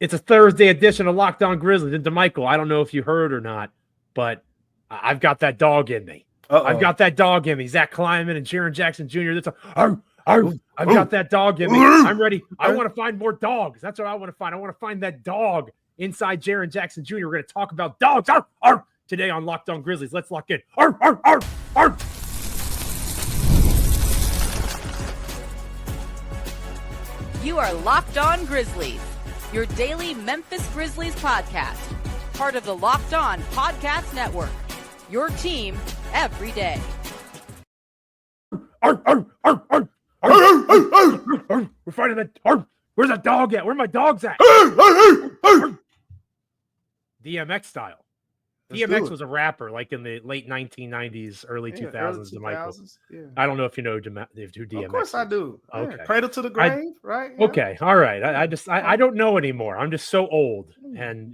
It's a Thursday edition of Locked On Grizzlies. And Damichael, I don't know if you heard or not, but I've got that dog in me. I've got that dog in me. Zach Kleiman and Jaren Jackson Jr. I've got that dog in me. I'm ready. I want to find more dogs. That's what I want to find. I want to find that dog inside Jaren Jackson Jr. We're going to talk about dogs today on Locked On Grizzlies. Let's lock in. You are Locked On Grizzlies, your daily Memphis Grizzlies podcast, part of the Locked On Podcast Network, your team every day. We're finding that. Where's that dog at? Where are my dogs at? DMX style. DMX was a rapper like in the late 1990s, early 2000s. Yeah. I don't know if you know who DMX. Of course I do. Okay. Yeah. Cradle to the grave, right? Yeah. Okay. All right. I don't know anymore. I'm just so old and,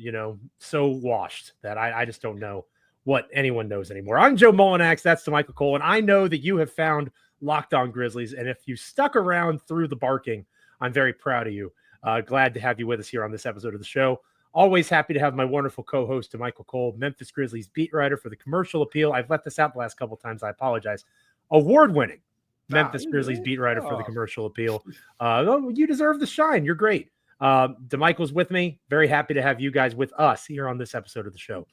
so washed that I just don't know what anyone knows anymore. I'm Joe Mullinax. That's Damichael Cole. And I know that you have found Locked On Grizzlies. And if you stuck around through the barking, I'm very proud of you. Glad to have you with us here on this episode of the show. Always happy to have my wonderful co-host, Damichael Cole, Memphis Grizzlies beat writer for the Commercial Appeal. I've left this out the last couple of times. I apologize. Award-winning Memphis Grizzlies beat writer for the Commercial Appeal. You deserve the shine. You're great. Damichael's with me. Very happy to have you guys with us here on this episode of the show.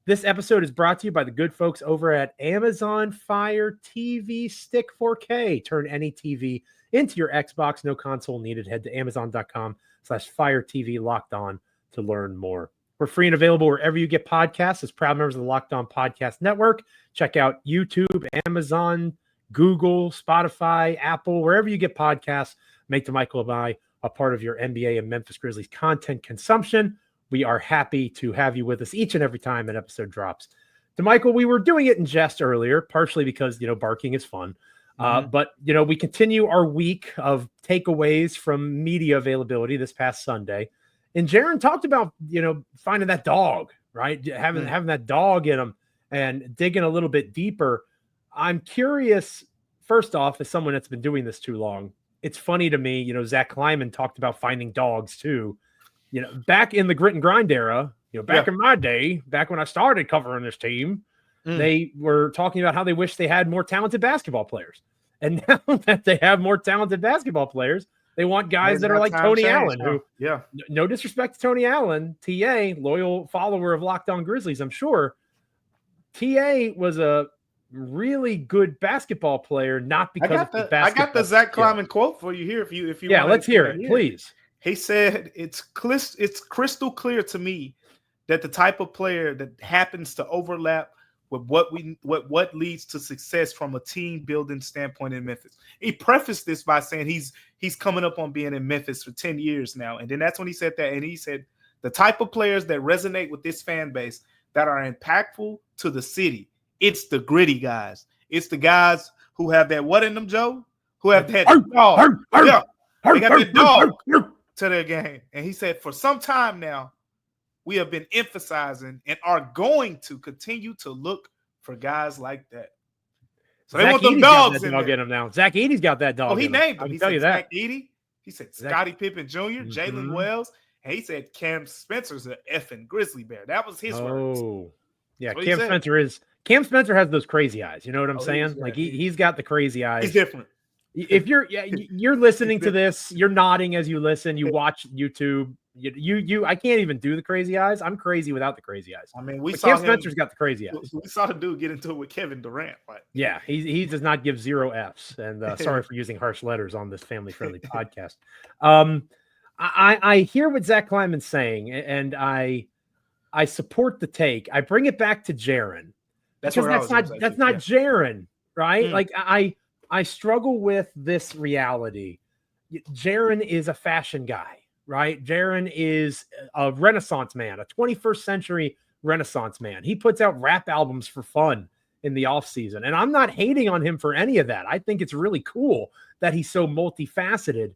This episode is brought to you by the good folks over at Amazon Fire TV Stick 4K. Turn any TV into your Xbox. No console needed. Head to Amazon.com/Fire TV Locked On to learn more. We're free and available wherever you get podcasts as proud members of the Locked On Podcast Network. Check out YouTube, Amazon, Google, Spotify, Apple, wherever you get podcasts. Make Damichael and I a part of your NBA and Memphis Grizzlies content consumption. We are happy to have you with us each and every time an episode drops. Damichael, we were doing it in jest earlier, partially because, barking is fun. But, we continue our week of takeaways from media availability this past Sunday. And Jaren talked about, finding that dog, right? Having that dog in him and digging a little bit deeper. I'm curious, first off, as someone that's been doing this too long, it's funny to me, Zach Kleiman talked about finding dogs too. Back in the grit and grind era, back in my day, back when I started covering this team, they were talking about how they wish they had more talented basketball players. And now that they have more talented basketball players, they want guys that are like Tony Allen, who, no disrespect to Tony Allen, TA, loyal follower of Locked On Grizzlies, I'm sure. TA was a really good basketball player, not because of the basketball. I got the Zach Kleiman quote for you here. If you let's hear it, please. He said, it's crystal clear to me that the type of player that happens to overlap with what leads to success from a team building standpoint in Memphis. He prefaced this by saying he's coming up on being in Memphis for 10 years now. And then that's when he said that. And he said, the type of players that resonate with this fan base that are impactful to the city, it's the gritty guys. It's the guys who have that what in them, Joe? Who have that dog. Yeah, they got that dog to their game. And he said, for some time now, we have been emphasizing and are going to continue to look for guys like that. So they want them dogs in there. Him now. Zach Edey's got that dog. Oh, he named him. I can He tell said you that. Zach Edey. He said Scottie Pippen Jr., Jalen Wells, and he said Cam Spencer's an effing grizzly bear. That was his words. Oh, yeah. Cam Spencer has those crazy eyes. You know what I'm saying? Like he's got the crazy eyes. He's different. If you're listening to this, you're nodding as you listen. You watch YouTube. You I can't even do the crazy eyes. I'm crazy without the crazy eyes. I mean, Cam Spencer's got the crazy eyes. We saw the dude get into it with Kevin Durant. Right? Yeah, he does not give 0 Fs. And sorry for using harsh letters on this family-friendly podcast. I hear what Zach Kleiman's saying, and I support the take. I bring it back to Jaren. That's not Jaren, right? Like I struggle with this reality. Jaren is a fashion guy, right? Jaren is a Renaissance man, a 21st century Renaissance man. He puts out rap albums for fun in the offseason. And I'm not hating on him for any of that. I think it's really cool that he's so multifaceted.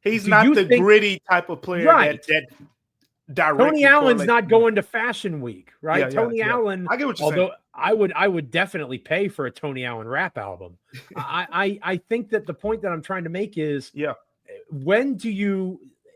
He's not the gritty type of player that Tony Allen's not going to Fashion Week, right? Yeah, Tony Allen, I get what you're saying. I would definitely pay for a Tony Allen rap album. I think that the point that I'm trying to make is,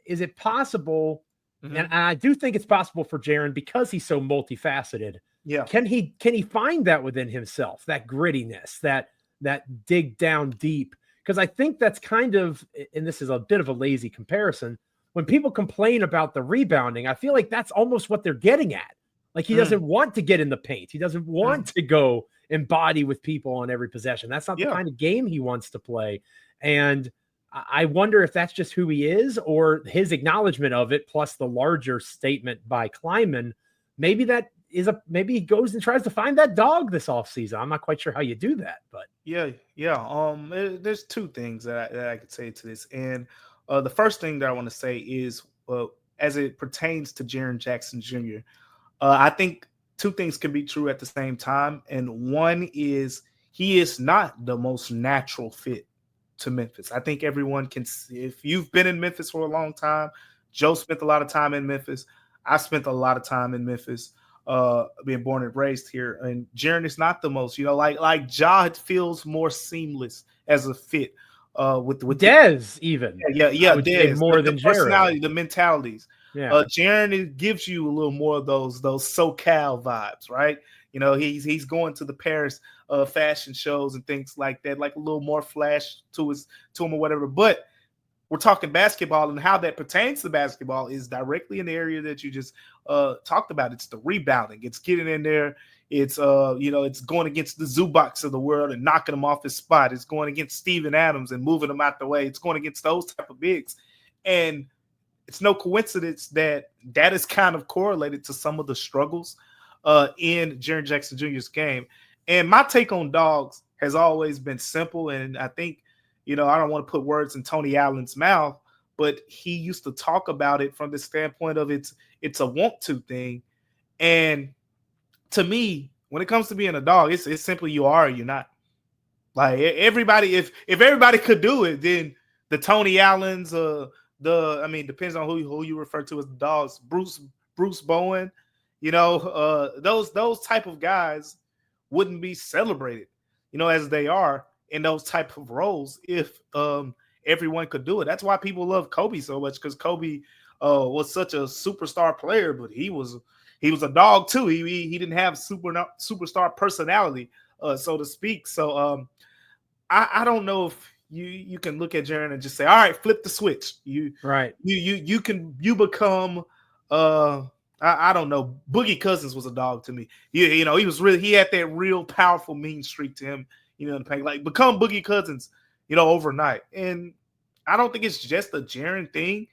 is it possible And I do think it's possible for Jaren because he's so multifaceted. Yeah. Can he find that within himself, that grittiness, that dig down deep? Because I think that's kind of, and this is a bit of a lazy comparison, when people complain about the rebounding, I feel like that's almost what they're getting at. Like he doesn't want to get in the paint. He doesn't want to go embody with people on every possession. That's not the kind of game he wants to play. And I wonder if that's just who he is, or his acknowledgement of it, plus the larger statement by Kleiman. Maybe maybe he goes and tries to find that dog this offseason. I'm not quite sure how you do that, but yeah. There's two things that I could say to this, and the first thing that I want to say is, as it pertains to Jaren Jackson Jr., I think two things can be true at the same time, and one is he is not the most natural fit to Memphis. I think everyone can see, if you've been in Memphis for a long time. Joe spent a lot of time in Memphis. I spent a lot of time in Memphis, being born and raised here. And Jaren is not the most, like Ja feels more seamless as a fit with Dez even. Yeah, Dez. More than the personality, Jaren. the mentalities. Yeah. Jaren gives you a little more of those SoCal vibes, right? He's going to the Paris fashion shows and things like that, like a little more flash to him or whatever. But we're talking basketball, and how that pertains to basketball is directly in the area that you just talked about. It's the rebounding. It's getting in there. It's it's going against the Zubaks of the world and knocking them off his spot. It's going against Steven Adams and moving them out the way. It's going against those type of bigs. And it's no coincidence that is kind of correlated to some of the struggles in Jaren Jackson Jr.'s game. And my take on dogs has always been simple. And I think, I don't want to put words in Tony Allen's mouth, but he used to talk about it from the standpoint of it's a want to thing. And to me, when it comes to being a dog, it's simply you are or you're not. Like everybody, if everybody could do it, then the Tony Allens, depends on who you refer to as the dogs, Bruce Bowen, those type of guys wouldn't be celebrated, as they are in those type of roles if everyone could do it. That's why people love Kobe so much, because Kobe was such a superstar player, but he was a dog too. He didn't have superstar personality, so to speak. So I don't know if you can look at Jaren and just say, all right, flip the switch. You become I don't know. Boogie Cousins was a dog to me. He had that real powerful mean streak to him, in the paint. Like, become Boogie Cousins, overnight. And I don't think it's just a Jaren thing.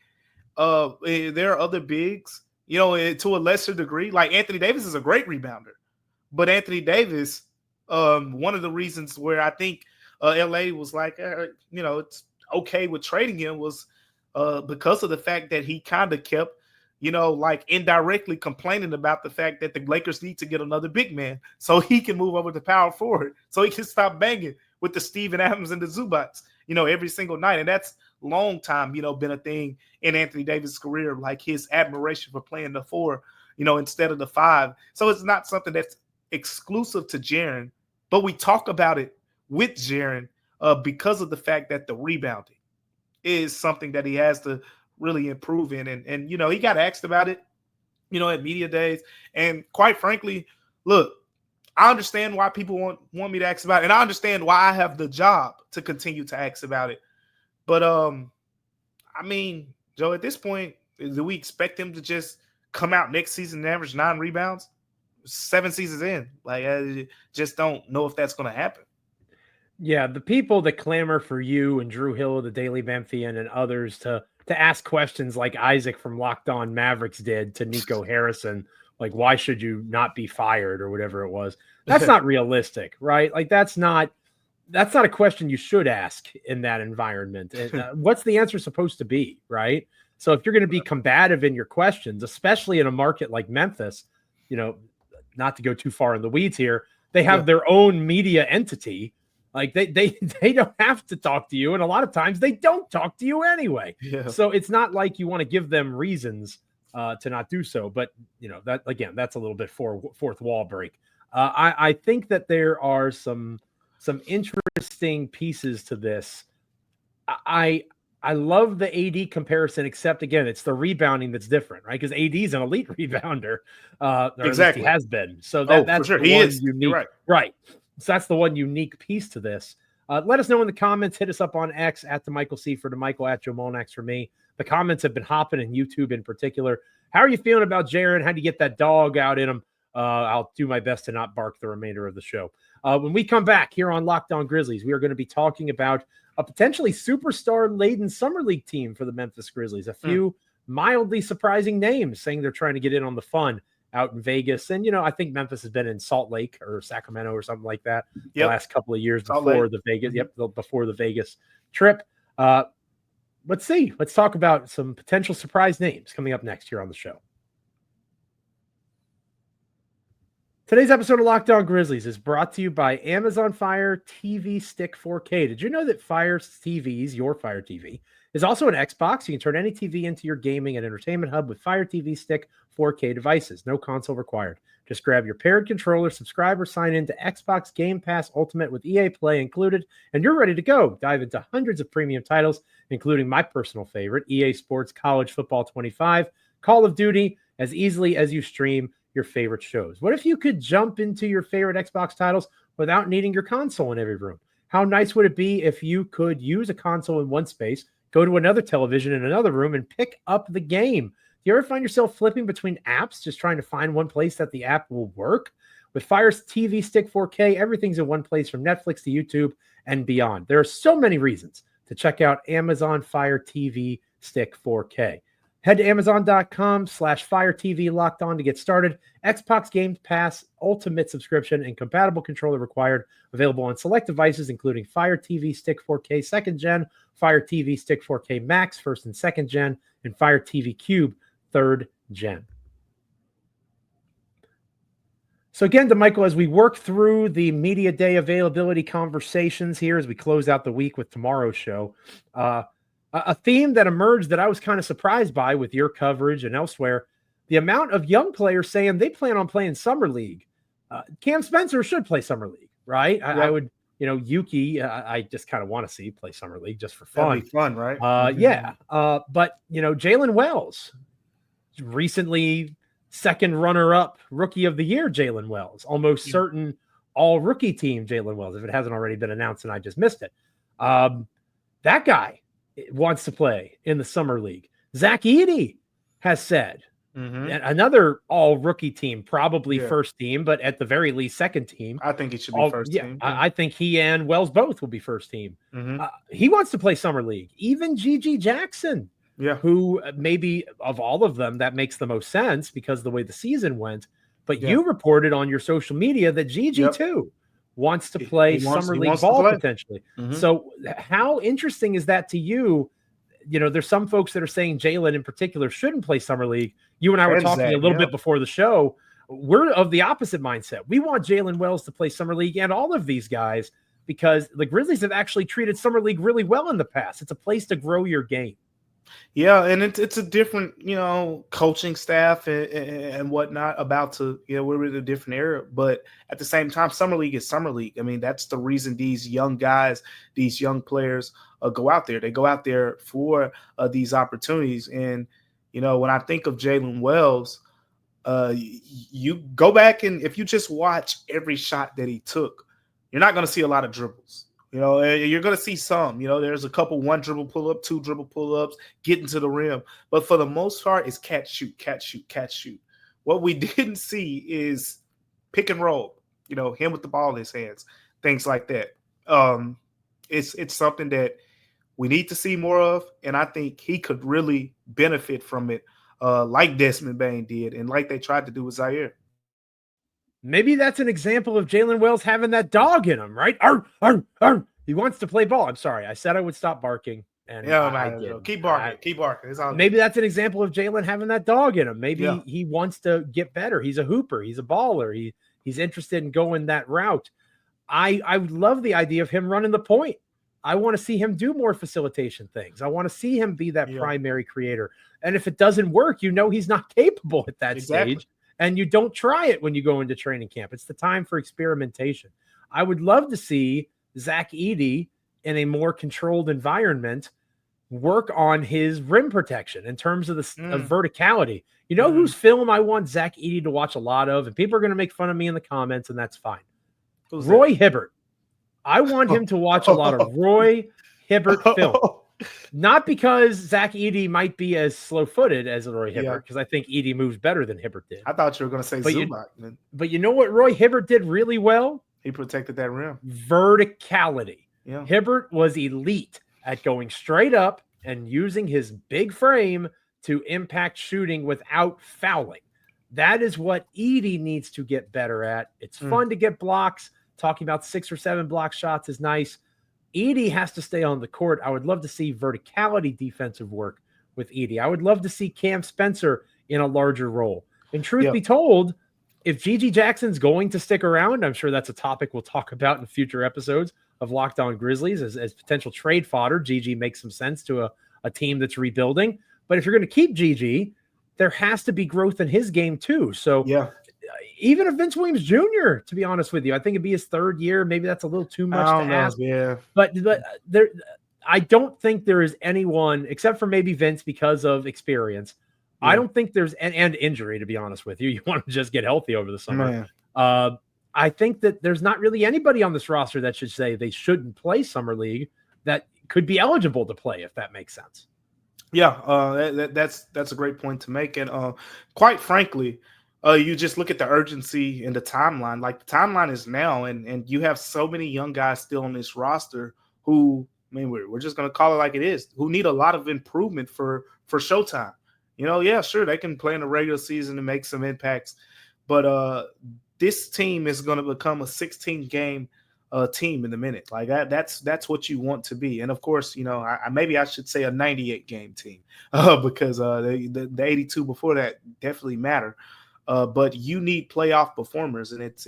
There are other bigs, to a lesser degree. Like Anthony Davis is a great rebounder. But Anthony Davis, one of the reasons where I think LA was like, it's okay with trading him was because of the fact that he kind of kept, indirectly complaining about the fact that the Lakers need to get another big man so he can move over to power forward, so he can stop banging with the Steven Adams and the Zubats, every single night. And that's long time, been a thing in Anthony Davis' career, like his admiration for playing the 4, instead of the 5. So it's not something that's exclusive to Jaren, but we talk about it with Jaren because of the fact that the rebounding is something that he has to really improve in. And he got asked about it, at media days. And quite frankly, look, I understand why people want me to ask about it. And I understand why I have the job to continue to ask about it. But, Joe, at this point, do we expect him to just come out next season and average 9 rebounds? 7 seasons in. Like, I just don't know if that's going to happen. Yeah, the people that clamor for you and Drew Hill, the Daily Memphian, and others to ask questions like Isaac from Locked On Mavericks did to Nico Harrison, like, why should you not be fired or whatever it was? That's not realistic, right? Like, that's not a question you should ask in that environment. What's the answer supposed to be, right? So if you're going to be combative in your questions, especially in a market like Memphis, not to go too far in the weeds here, they have their own media entity. Like they don't have to talk to you. And a lot of times they don't talk to you anyway. Yeah. So it's not like you want to give them reasons to not do so. But, that again, that's a little bit fourth wall break. I think that there are some interesting pieces to this. I I love the AD comparison, except again, it's the rebounding that's different, right? Because AD is an elite rebounder, or at least he has been. So that's for sure. the He one is. unique, You're right? So that's the one unique piece to this. Let us know in the comments. Hit us up on X at Damichael C for Damichael, at Joe Mullinax for me. The comments have been hopping, and YouTube in particular. How are you feeling about Jaren? How do you get that dog out in him? I'll do my best to not bark the remainder of the show. When we come back here on Locked On Grizzlies, we are going to be talking about a potentially superstar-laden summer league team for the Memphis Grizzlies. A few mildly surprising names saying they're trying to get in on the fun out in Vegas. And, I think Memphis has been in Salt Lake or Sacramento or something like that the last couple of years before the Vegas, before the Vegas trip. Let's see. Let's talk about some potential surprise names coming up next here on the show. Today's episode of Locked On Grizzlies is brought to you by Amazon Fire TV Stick 4K. Did you know that Fire TVs, your Fire TV, is also an Xbox? You can turn any TV into your gaming and entertainment hub with Fire TV Stick 4K devices. No console required. Just grab your paired controller, subscribe, or sign in to Xbox Game Pass Ultimate with EA Play included, and you're ready to go. Dive into hundreds of premium titles, including my personal favorite, EA Sports College Football 25, Call of Duty, as easily as you stream your favorite shows. What if you could jump into your favorite Xbox titles without needing your console in every room? How nice would it be if you could use a console in one space, go to another television in another room, and pick up the game? Do you ever find yourself flipping between apps, just trying to find one place that the app will work? With Fire's TV Stick 4K, everything's in one place from Netflix to YouTube and beyond. There are so many reasons to check out Amazon Fire TV Stick 4K. Head to Amazon.com/Fire TV Locked On to get started. Xbox Game Pass Ultimate subscription and compatible controller required. Available on select devices, including Fire TV Stick 4K 2nd Gen, Fire TV Stick 4K Max 1st and 2nd Gen, and Fire TV Cube 3rd Gen. So again, Damichael, as we work through the media day availability conversations here, as we close out the week with tomorrow's show, a theme that emerged that I was kind of surprised by with your coverage and elsewhere, the amount of young players saying they plan on playing Summer League. Cam Spencer should play Summer League, right? I would, Yuki, I just kind of want to see play Summer League just for fun. That'd be fun, right? But, Jalen Wells, recently second runner-up rookie of the year, Jalen Wells, almost certain all-rookie team Jalen Wells, if it hasn't already been announced and I just missed it. That guy wants to play in the Summer League. Zach Edey has said another all-rookie team, probably first team, but at the very least second team. I think it should be first team. I think he and Wells both will be first team. He wants to play Summer League. Even Gigi Jackson, who maybe of all of them, that makes the most sense because of the way the season went. But you reported on your social media that Gigi too wants to play Summer League ball potentially. So how interesting is that to you? There's some folks that are saying Jalen in particular shouldn't play Summer League. You and I were talking a little bit before the show. We're of the opposite mindset. We want Jalen Wells to play Summer League and all of these guys because the Grizzlies have actually treated Summer League really well in the past. It's a place to grow your game. Yeah, and it's a different, coaching staff and whatnot about to, we're in a different era. But at the same time, Summer League is Summer League. I mean, that's the reason these young guys, these young players go out there. They go out there for these opportunities. And, when I think of Jalen Wells, you go back and if you just watch every shot that he took, you're not going to see a lot of dribbles. You're going to see some, there's a couple 1 dribble pull up, 2 dribble pull ups, getting to the rim. But for the most part, it's catch, shoot, catch, shoot, catch, shoot. What we didn't see is pick and roll, him with the ball in his hands, things like that. It's something that we need to see more of. And I think he could really benefit from it like Desmond Bane did and like they tried to do with Zaire. Maybe that's an example of Jalen Wells having that dog in him, right? Arr, arr, arr. He wants to play ball. I'm sorry. I said I would stop barking. And I did. Keep barking. Keep barking. Maybe that's an example of Jalen having that dog in him. Maybe he wants to get better. He's a hooper. He's a baller. He's interested in going that route. I would love the idea of him running the point. I want to see him do more facilitation things. I want to see him be that primary creator. And if it doesn't work, he's not capable at that stage. And you don't try it when you go into training camp. It's the time for experimentation. I would love to see Zach Edey in a more controlled environment work on his rim protection in terms of the of verticality. You know Mm-hmm. whose film I want Zach Edey to watch a lot of, and people are going to make fun of me in the comments, and that's fine. Who's Roy Hibbert. I want him to watch a lot of Roy Hibbert film. Not because Zach Edey might be as slow-footed as Roy Hibbert, because I think Edey moves better than Hibbert did. I thought you were going to say Zubac. But you know what Roy Hibbert did really well? He protected that rim. Verticality. Yeah. Hibbert was elite at going straight up and using his big frame to impact shooting without fouling. That is what Edey needs to get better at. It's fun to get blocks. Talking about 6 or 7 block shots is nice. Edey has to stay on the court. I would love to see verticality defensive work with Edey. I would love to see Cam Spencer in a larger role. And truth be told, if Gigi Jackson's going to stick around, I'm sure that's a topic we'll talk about in future episodes of Locked On Grizzlies as potential trade fodder. Gigi makes some sense to a team that's rebuilding. But if you're going to keep Gigi, there has to be growth in his game too. So even if Vince Williams Jr., to be honest with you, I think it'd be his 3rd year. Maybe that's a little too much to ask. But there, I don't think there is anyone except for maybe Vince because of experience. I don't think there's and injury, to be honest with you. You want to just get healthy over the summer. I think that there's not really anybody on this roster that should say they shouldn't play Summer League that could be eligible to play, if that makes sense. Yeah, that's a great point to make. And quite frankly, you just look at the urgency and the timeline. Like, the timeline is now, and you have so many young guys still on this roster who, I mean, we're just going to call it like it is, who need a lot of improvement for showtime. You know, yeah, sure, they can play in the regular season and make some impacts, but this team is going to become a 16-game team in a minute. Like that's what you want to be. And of course, you know, maybe I should say a 98-game team because the 82 before that definitely matter. But you need playoff performers, and it's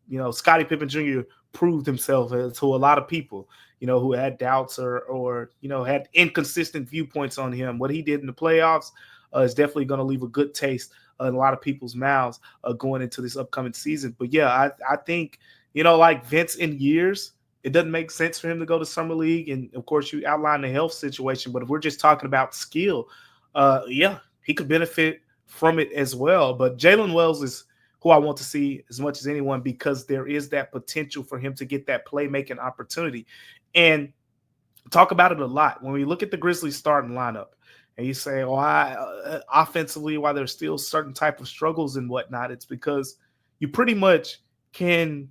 you know, Scottie Pippen Jr. proved himself to a lot of people, you know, who had doubts or you know, had inconsistent viewpoints on him. What he did in the playoffs is definitely going to leave a good taste in a lot of people's mouths going into this upcoming season. But yeah, I think, you know, like Vince in years, it doesn't make sense for him to go to Summer League. And of course, you outline the health situation. But if we're just talking about skill, yeah, he could benefit from it as well. But Jalen Wells is who I want to see as much as anyone, because there is that potential for him to get that playmaking opportunity. And talk about it a lot. When we look at the Grizzlies starting lineup, and you say, offensively, why there's still certain type of struggles and whatnot, it's because you pretty much can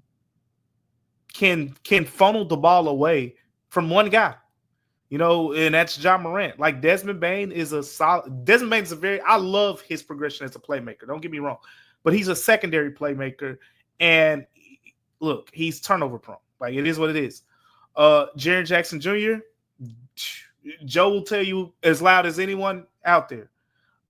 funnel the ball away from one guy, you know, and that's Ja Morant. Like, Desmond Bane is I love his progression as a playmaker. Don't get me wrong, but he's a secondary playmaker, and look, he's turnover prone. Like, it is what it is. Jaren Jackson Jr., Joe will tell you as loud as anyone out there.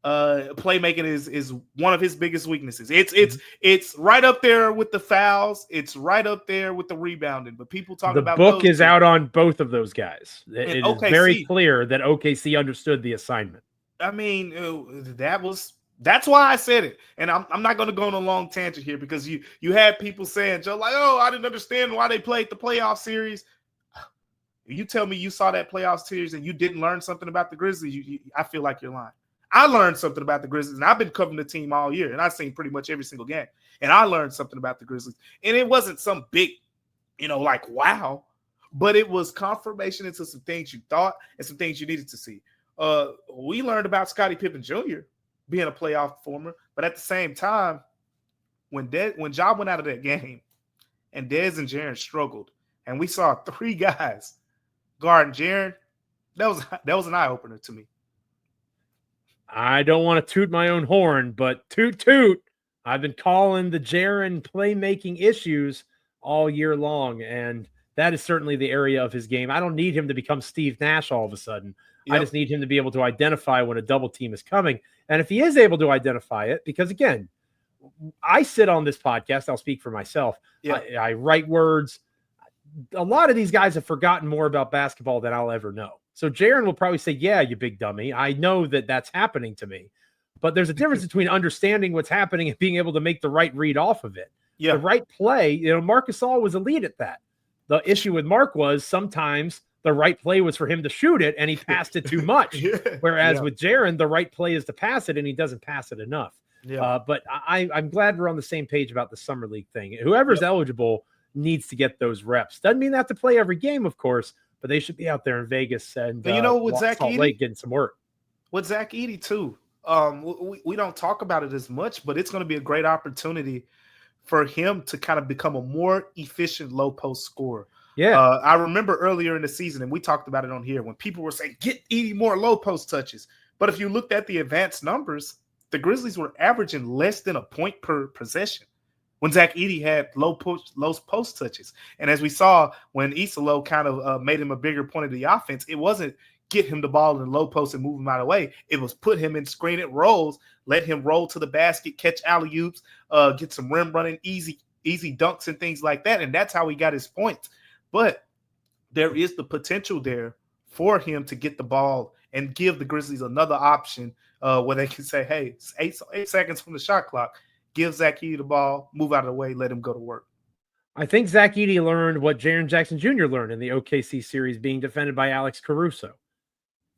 Playmaking is one of his biggest weaknesses. It's right up there with the fouls. It's right up there with the rebounding. But people talk about the book is out on both of those guys. It is very clear that OKC understood the assignment. I mean, that's why I said it. And I'm not going to go on a long tangent here, because you had people saying, Joe, like, oh, I didn't understand why they played the playoff series. You tell me you saw that playoff series and you didn't learn something about the Grizzlies, I feel like you're lying. I learned something about the Grizzlies, and I've been covering the team all year, and I've seen pretty much every single game. And I learned something about the Grizzlies. And it wasn't some big, you know, like, wow, but it was confirmation into some things you thought and some things you needed to see. We learned about Scottie Pippen Jr. being a playoff performer, but at the same time, when Ja went out of that game and Dez and Jaren struggled, and we saw 3 guys guarding Jaren, that was an eye-opener to me. I don't want to toot my own horn, but toot. I've been calling the Jaren playmaking issues all year long, and that is certainly the area of his game. I don't need him to become Steve Nash all of a sudden. Yep. I just need him to be able to identify when a double team is coming. And if he is able to identify it, because again, I sit on this podcast, I'll speak for myself. Yeah. I write words. A lot of these guys have forgotten more about basketball than I'll ever know. So Jaren will probably say, yeah, you big dummy. I know that that's happening to me. But there's a difference between understanding what's happening and being able to make the right read off of it. Yeah. The right play, Marc Gasol was elite at that. The issue with Mark was sometimes the right play was for him to shoot it, and he passed it too much. Whereas with Jaren, the right play is to pass it, and he doesn't pass it enough. But I'm glad we're on the same page about the summer league thing. Whoever's eligible needs to get those reps. Doesn't mean they have to play every game, of course, but they should be out there in Vegas and with Zach Salt Edey, Lake getting some work. With Zach Edey too, we don't talk about it as much, but it's going to be a great opportunity for him to kind of become a more efficient low post scorer. I remember earlier in the season, and we talked about it on here, when people were saying, get Edey more low post touches. But if you looked at the advanced numbers, the Grizzlies were averaging less than a point per possession when Zach Edey had low post touches. And as we saw when Isolo kind of made him a bigger point of the offense, it wasn't get him the ball in low post and move him out of the way. It was put him in screened rolls, let him roll to the basket, catch alley-oops, get some rim running, easy dunks and things like that. And that's how he got his points. But there is the potential there for him to get the ball and give the Grizzlies another option where they can say, hey, it's 8 seconds from the shot clock. Give Zach Edey the ball, move out of the way, let him go to work. I think Zach Edey learned what Jaren Jackson Jr. learned in the OKC series being defended by Alex Caruso.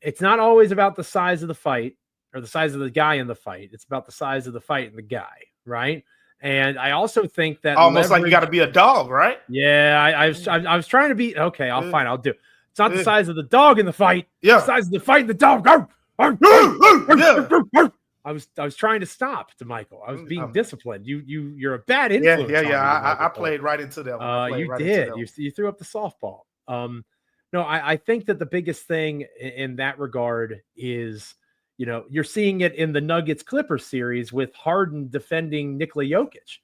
It's not always about the size of the fight or the size of the guy in the fight. It's about the size of the fight and the guy, right? And I also think that almost like you got to be a dog, right? Yeah, I was trying to be okay. I'll do it. It's not the size of the dog in the fight. Yeah, the size of the fight and the dog. I was trying to stop Damichael. I was being disciplined. You're a bad influence. I played right into that one. You did. You threw up the softball. No, I think that the biggest thing in that regard is, you're seeing it in the Nuggets Clippers series with Harden defending Nikola Jokic,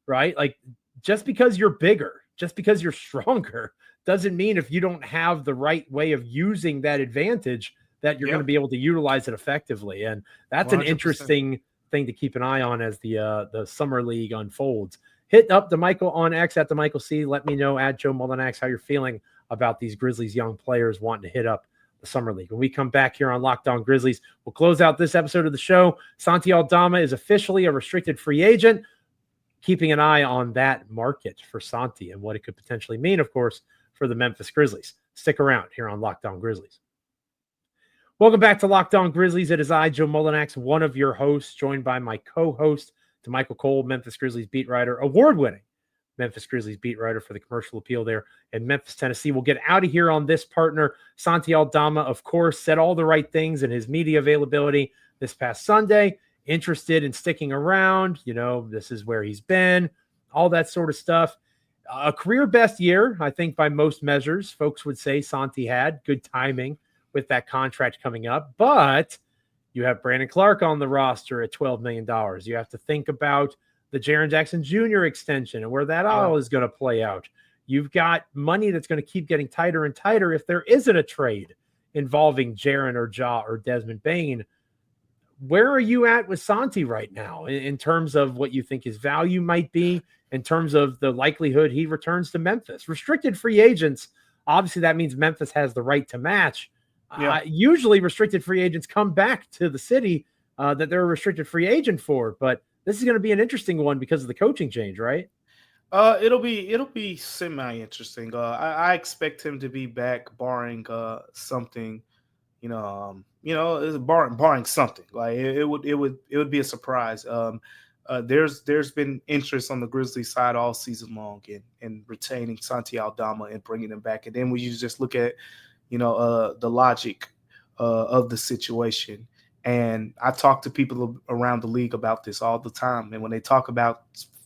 right? Like, just because you're bigger, just because you're stronger, doesn't mean if you don't have the right way of using that advantage that you're going to be able to utilize it effectively. And that's 100%. An interesting thing to keep an eye on as the summer league unfolds. Hit up Damichael on X at Damichael C. Let me know at Joe Mullinax how you're feeling about these Grizzlies young players wanting to hit up the summer league. When we come back here on Locked On Grizzlies, we'll close out this episode of the show. Santi Aldama is officially a restricted free agent. Keeping an eye on that market for Santi and what it could potentially mean, of course, for the Memphis Grizzlies. Stick around here on Locked On Grizzlies. Welcome back to Locked On Grizzlies. It is I, Joe Mullinax, one of your hosts, joined by my co-host, Damichael Cole, Memphis Grizzlies beat writer, award-winning Memphis Grizzlies beat writer for the Commercial Appeal there in Memphis, Tennessee. We'll get out of here on this partner. Santi Aldama, of course, said all the right things in his media availability this past Sunday. Interested in sticking around. This is where he's been, all that sort of stuff. A career best year, I think, by most measures. Folks would say Santi had good timing with that contract coming up, but you have Brandon Clark on the roster at $12 million. You have to think about the Jaren Jackson Jr. extension and where that all is going to play out. You've got money that's going to keep getting tighter and tighter if there isn't a trade involving Jaren or Ja or Desmond Bane. Where are you at with Santi right now in terms of what you think his value might be, in terms of the likelihood he returns to Memphis? Restricted free agents, obviously that means Memphis has the right to match. Usually restricted free agents come back to the city that they're a restricted free agent for, but this is going to be an interesting one because of the coaching change, right? It'll be semi-interesting. I expect him to be back, barring something, barring something. Like it would be a surprise. There's been interest on the Grizzlies side all season long in retaining Santi Aldama and bringing him back. And then when you just look at the logic of the situation. And I talk to people around the league about this all the time. And when they talk about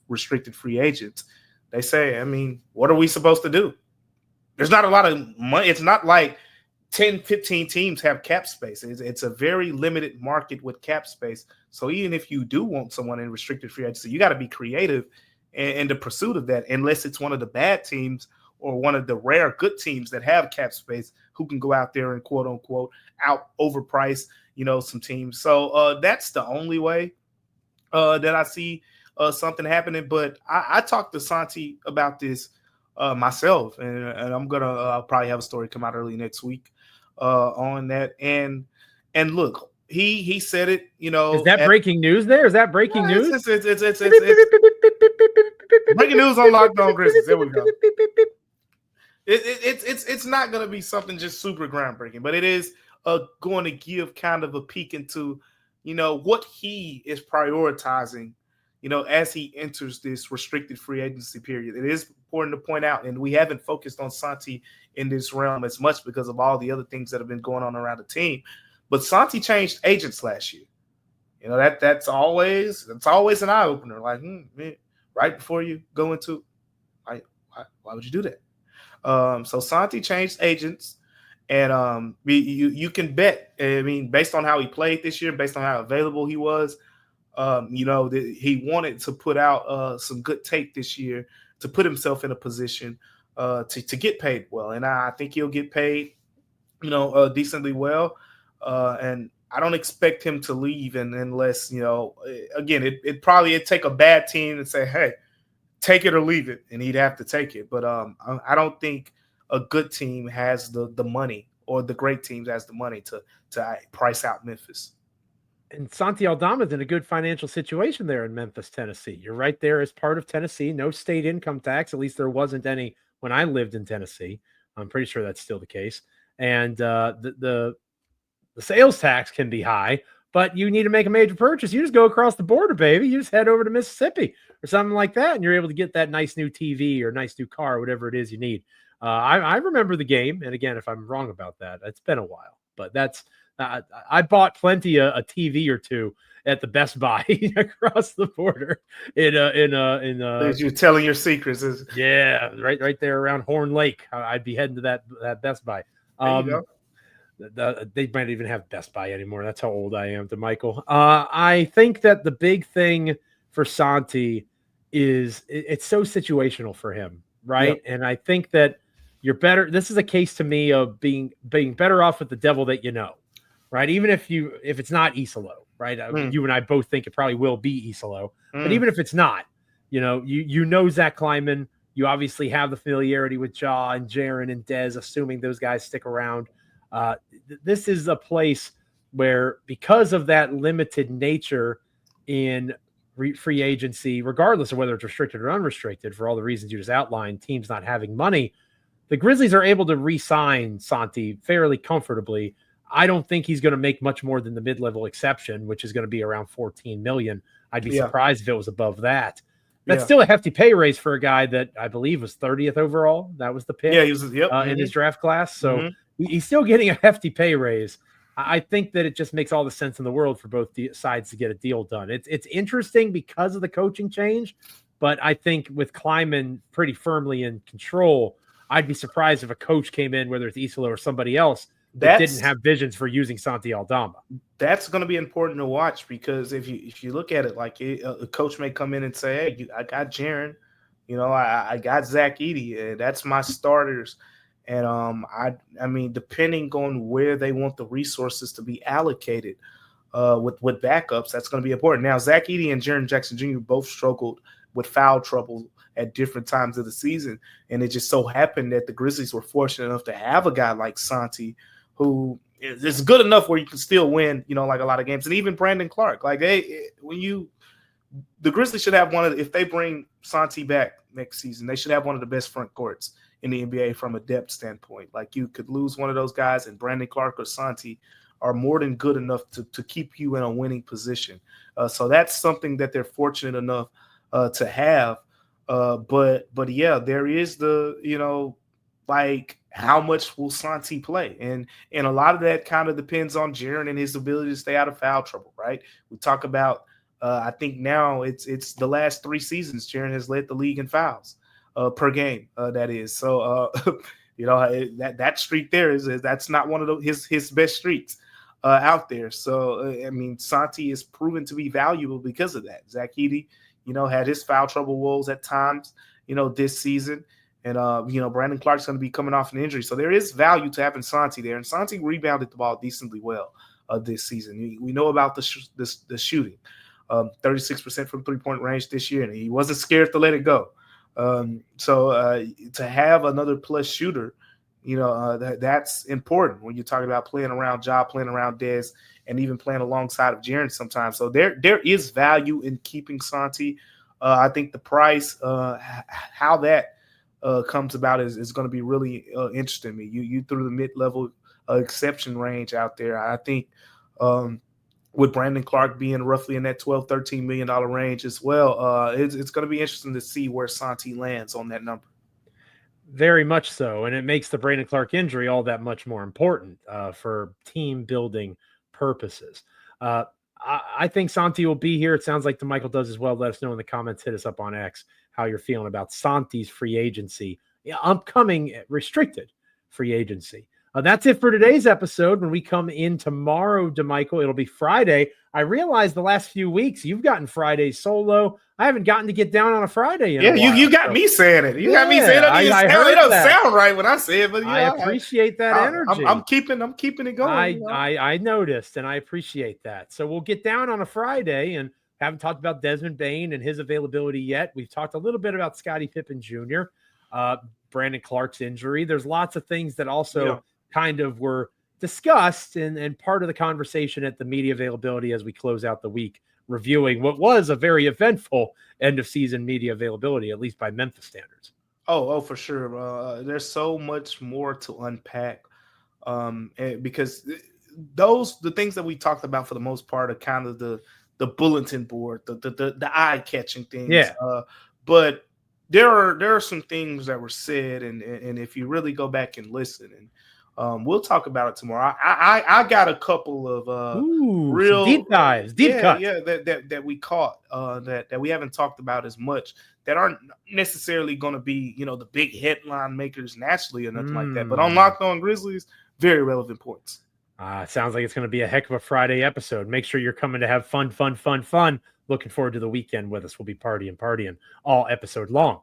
restricted free agents, they say, what are we supposed to do? There's not a lot of money. It's not like 10, 15 teams have cap space. It's a very limited market with cap space. So even if you do want someone in restricted free agency, you got to be creative in the pursuit of that, unless it's one of the bad teams or one of the rare good teams that have cap space who can go out there and quote unquote out overprice, some teams. So that's the only way that I see something happening. But I talked to Santi about this myself, and I'm gonna I'll probably have a story come out early next week on that. And look, he said it. Is that breaking news? There is that breaking news? It's breaking news on Locked On Grizzlies. There we go. It's not going to be something just super groundbreaking, but it is going to give kind of a peek into, what he is prioritizing, as he enters this restricted free agency period. It is important to point out, and we haven't focused on Santi in this realm as much because of all the other things that have been going on around the team. But Santi changed agents last year. That's always an eye opener. Like, man, right before you go into, why would you do that? So Santi changed agents, and you can bet. I mean, based on how he played this year, based on how available he was, he wanted to put out some good tape this year to put himself in a position to get paid well, and I think he'll get paid, decently well, and I don't expect him to leave, and unless again, it'd take a bad team and say, hey, take it or leave it, and he'd have to take it. But I don't think a good team has the money, or the great teams has the money to price out Memphis. And Santi Aldama is in a good financial situation there in Memphis, Tennessee. You're right there as part of Tennessee. No state income tax. At least there wasn't any when I lived in Tennessee. I'm pretty sure that's still the case. And the sales tax can be high, but you need to make a major purchase. You just go across the border, baby. You just head over to Mississippi or something like that, and you're able to get that nice new TV or nice new car, or whatever it is you need. I remember the game, and again, if I'm wrong about that, it's been a while. But that's I bought plenty a TV or two at the Best Buy across the border in You're telling your secrets. Yeah, right there around Horn Lake. I'd be heading to that Best Buy. There you go. They might even have Best Buy anymore. That's how old I am, Damichael. I think that the big thing for Santi is it's so situational for him, right? Yep. And I think that you're better. This is a case to me of being better off with the devil that you know, right? Even if it's not Isolo, right? You and I both think it probably will be Isolo, but even if it's not, you know Zach Kleiman. You obviously have the familiarity with Ja and Jaren and Dez, assuming those guys stick around. This is a place where, because of that limited nature in free agency, regardless of whether it's restricted or unrestricted, for all the reasons you just outlined, teams not having money, the Grizzlies are able to re-sign Santi fairly comfortably. I don't think he's going to make much more than the mid-level exception, which is going to be around $14 million. I'd be surprised if it was above that. That's still a hefty pay raise for a guy that I believe was 30th overall. That was the pick in his draft class. So he's still getting a hefty pay raise. I think that it just makes all the sense in the world for both sides to get a deal done. It's interesting because of the coaching change, but I think with Kleiman pretty firmly in control, I'd be surprised if a coach came in, whether it's Isolo or somebody else, that didn't have visions for using Santi Aldama. That's going to be important to watch, because if you look at it, like a coach may come in and say, hey, I got Jaren, I got Zach Edey, that's my starters. And I mean, depending on where they want the resources to be allocated with backups, that's going to be important. Now, Zach Edey and Jaren Jackson Jr. both struggled with foul trouble at different times of the season, and it just so happened that the Grizzlies were fortunate enough to have a guy like Santi, who is good enough where you can still win, like a lot of games. And even Brandon Clark, like the Grizzlies should have if they bring Santi back next season, they should have one of the best front courts in the NBA from a depth standpoint. Like, you could lose one of those guys, and Brandon Clark or Santi are more than good enough to keep you in a winning position. So that's something that they're fortunate enough to have. But yeah, there is the, like, how much will Santi play? And a lot of that kind of depends on Jaren and his ability to stay out of foul trouble, right? We talk about, I think now it's the last 3 seasons, Jaren has led the league in fouls per game, that is. So, that streak there that's not one of his best streaks out there. So, I mean, Santi is proven to be valuable because of that. Zach Edey, had his foul trouble woes at times, this season. And, Brandon Clark's going to be coming off an injury. So there is value to having Santi there. And Santi rebounded the ball decently well this season. We know about the shooting, 36% from three-point range this year, and he wasn't scared to let it go. So to have another plus shooter, that's important when you're talking about playing around Ja, playing around Dez, and even playing alongside of Jaren sometimes. So there is value in keeping Santi. I think the price, how that comes about is going to be really interesting to me. You threw the mid-level exception range out there. I think with Brandon Clark being roughly in that $12-13 million range as well, it's going to be interesting to see where Santi lands on that number. Very much so, and it makes the Brandon Clark injury all that much more important for team building purposes. I think Santi will be here. It sounds like Damichael does as well. Let us know in the comments. Hit us up on X how you're feeling about Santi's free agency, upcoming restricted free agency. That's it for today's episode. When we come in tomorrow, Damichael, it'll be Friday. I realized the last few weeks you've gotten Friday solo. I haven't gotten to get down on a Friday. You got me saying it. You got me saying it. It don't sound right when I say it, but I appreciate that energy. I'm keeping it going. I noticed, and I appreciate that. So we'll get down on a Friday, and haven't talked about Desmond Bane and his availability yet. We've talked a little bit about Scottie Pippen Jr., Brandon Clark's injury. There's lots of things that also kind of were discussed and part of the conversation at the media availability as we close out the week, reviewing what was a very eventful end of season media availability, at least by Memphis standards. Oh, for sure. There's so much more to unpack because the things that we talked about for the most part are kind of the bulletin board, the eye catching things. Yeah. But there are some things that were said, and if you really go back and listen, and we'll talk about it tomorrow. I got a couple of real deep dives, cuts. That we caught that we haven't talked about as much, that aren't necessarily going to be the big headline makers nationally or nothing like that. But on Locked On Grizzlies, very relevant points. Sounds like it's going to be a heck of a Friday episode. Make sure you're coming to have fun. Looking forward to the weekend with us. We'll be partying all episode long.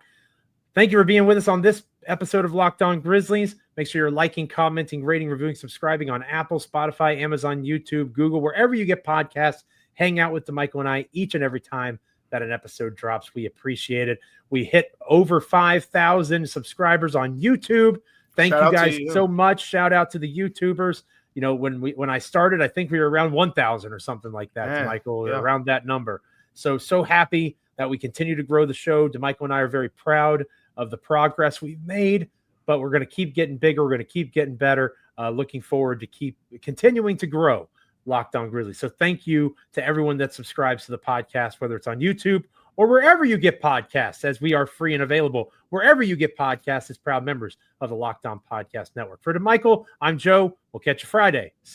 Thank you for being with us on this episode of Locked On Grizzlies. Make sure you're liking, commenting, rating, reviewing, subscribing on Apple, Spotify, Amazon, YouTube, Google, wherever you get podcasts. Hang out with Damichael and I each and every time that an episode drops. We appreciate it. We hit over 5,000 subscribers on YouTube. Thank you guys so much. Shout out to the YouTubers. When I started, I think we were around 1,000 or something like that, Damichael, around that number. So happy that we continue to grow the show. Damichael and I are very proud of the progress we've made, but we're going to keep getting bigger. We're going to keep getting better. Looking forward to keep continuing to grow Locked On Grizzlies. So thank you to everyone that subscribes to the podcast, whether it's on YouTube or wherever you get podcasts, as we are free and available wherever you get podcasts as proud members of the Locked On Podcast Network. For Damichael, I'm Joe. We'll catch you Friday. See you.